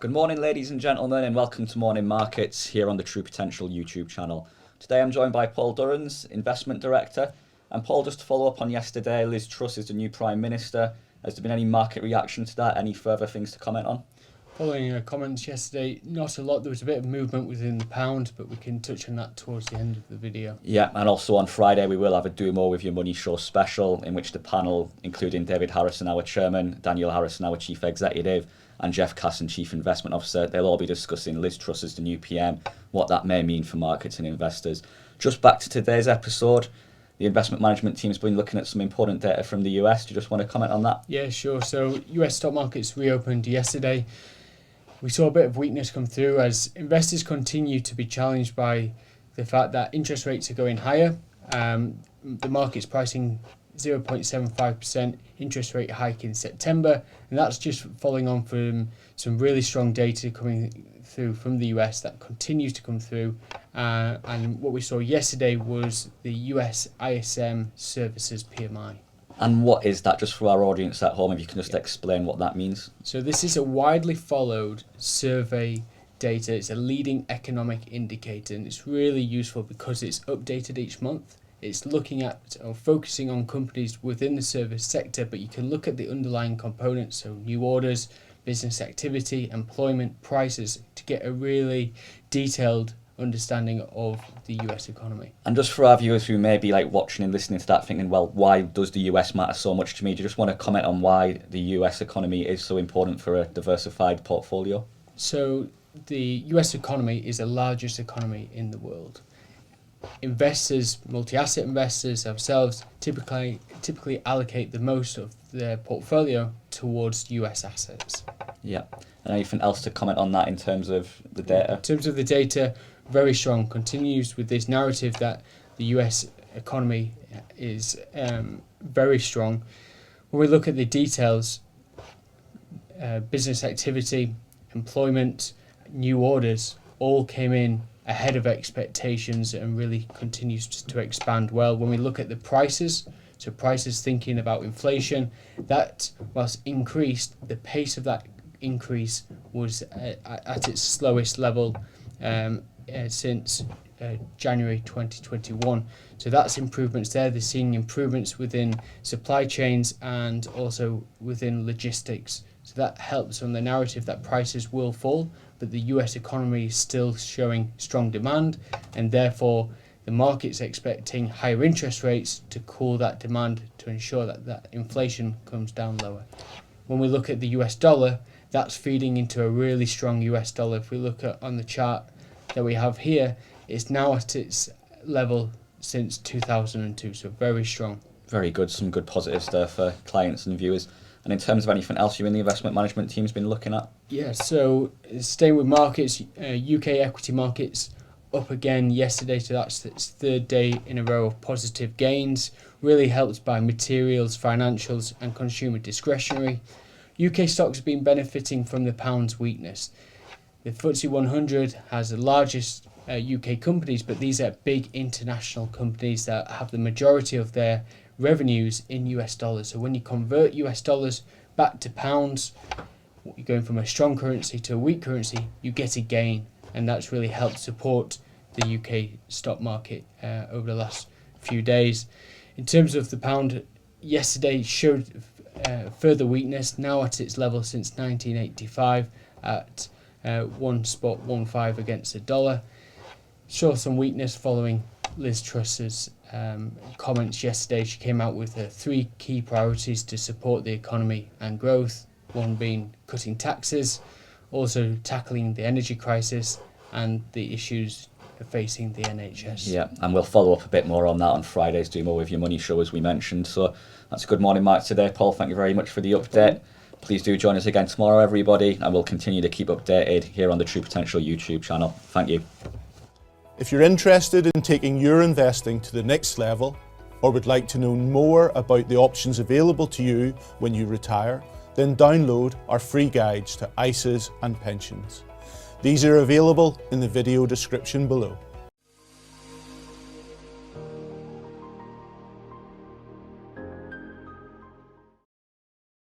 Good morning, ladies and gentlemen, and welcome to Morning Markets here on the True Potential YouTube channel. Today I'm joined by Paul Durrans, Investment Director. And Paul, just to follow up on yesterday, Liz Truss is the new Prime Minister. Has there been any market reaction to that? Any further things to comment on? Following her comments yesterday, not a lot. There was a bit of movement within the pound, but we can touch on that towards the end of the video. Yeah, and also on Friday we will have a Do More With Your Money show special in which the panel, including David Harrison, our chairman, Daniel Harrison, our chief executive, and Jeff Casson, chief investment officer, they'll all be discussing Liz Truss as the new PM, what that may mean for markets and investors. Just back to today's episode, the investment management team's been looking at some important data from the US. Do you just want to comment on that? Yeah, sure. So US stock markets reopened yesterday. We saw a bit of weakness come through as investors continue to be challenged by the fact that interest rates are going higher. The market's pricing 0.75% interest rate hike in September, and that's just following on from some really strong data coming through from the US that continues to come through. And what we saw yesterday was the US ISM Services PMI. And what is that, just for our audience at home, if you can just explain what that means? So this is a widely followed survey data. It's a leading economic indicator, and it's really useful because it's updated each month. It's looking at or focusing on companies within the service sector, but you can look at the underlying components, so new orders, business activity, employment, prices, to get a really detailed understanding of the US economy. And just for our viewers who may be watching and listening to that thinking, well, why does the US matter so much to me? Do you just want to comment on why the US economy is so important for a diversified portfolio? So the US economy is the largest economy in the world. Investors, multi-asset investors ourselves, typically allocate the most of their portfolio towards US assets. Yeah. And anything else to comment on that in terms of the data? In terms of the data, very strong. Continues with this narrative that the US economy is very strong. When we look at the details, business activity, employment, new orders all came in ahead of expectations and really continues to expand well. When we look at the prices, so prices thinking about inflation, that whilst increased, the pace of that increase was at its slowest level since January 2021. So that's improvements there. They're seeing improvements within supply chains and also within logistics. So that helps on the narrative that prices will fall, but the US economy is still showing strong demand, and therefore the market's expecting higher interest rates to cool that demand to ensure that inflation comes down lower. When we look at the US dollar, that's feeding into a really strong US dollar. If we look at on the chart that we have here, it's now at its level since 2002, so very strong. Very good, some good positives there for clients and viewers. And in terms of anything else you in the investment management team's been looking at? Yeah, so staying with markets, UK equity markets up again yesterday, so that's its third day in a row of positive gains, really helped by materials, financials and consumer discretionary. UK stocks have been benefiting from the pound's weakness. The FTSE 100 has the largest UK companies, but these are big international companies that have the majority of their revenues in US dollars. So when you convert US dollars back to pounds, you're going from a strong currency to a weak currency, you get a gain, and that's really helped support the UK stock market over the last few days. In terms of the pound, yesterday showed further weakness, now at its level since 1985 at 1.15 against the dollar. Saw some weakness following Liz Truss's comments yesterday. She came out with 3 key priorities to support the economy and growth, one being cutting taxes, also tackling the energy crisis and the issues facing the NHS. Yeah, and we'll follow up a bit more on that on Friday's Do More With Your Money show, as we mentioned. So that's a good morning mark today. Paul, thank you very much for the update. Please do join us again tomorrow, everybody, and we'll continue to keep updated here on the True Potential YouTube channel. Thank you. If you're interested in taking your investing to the next level, or would like to know more about the options available to you when you retire, then download our free guides to ISAs and pensions. These are available in the video description below.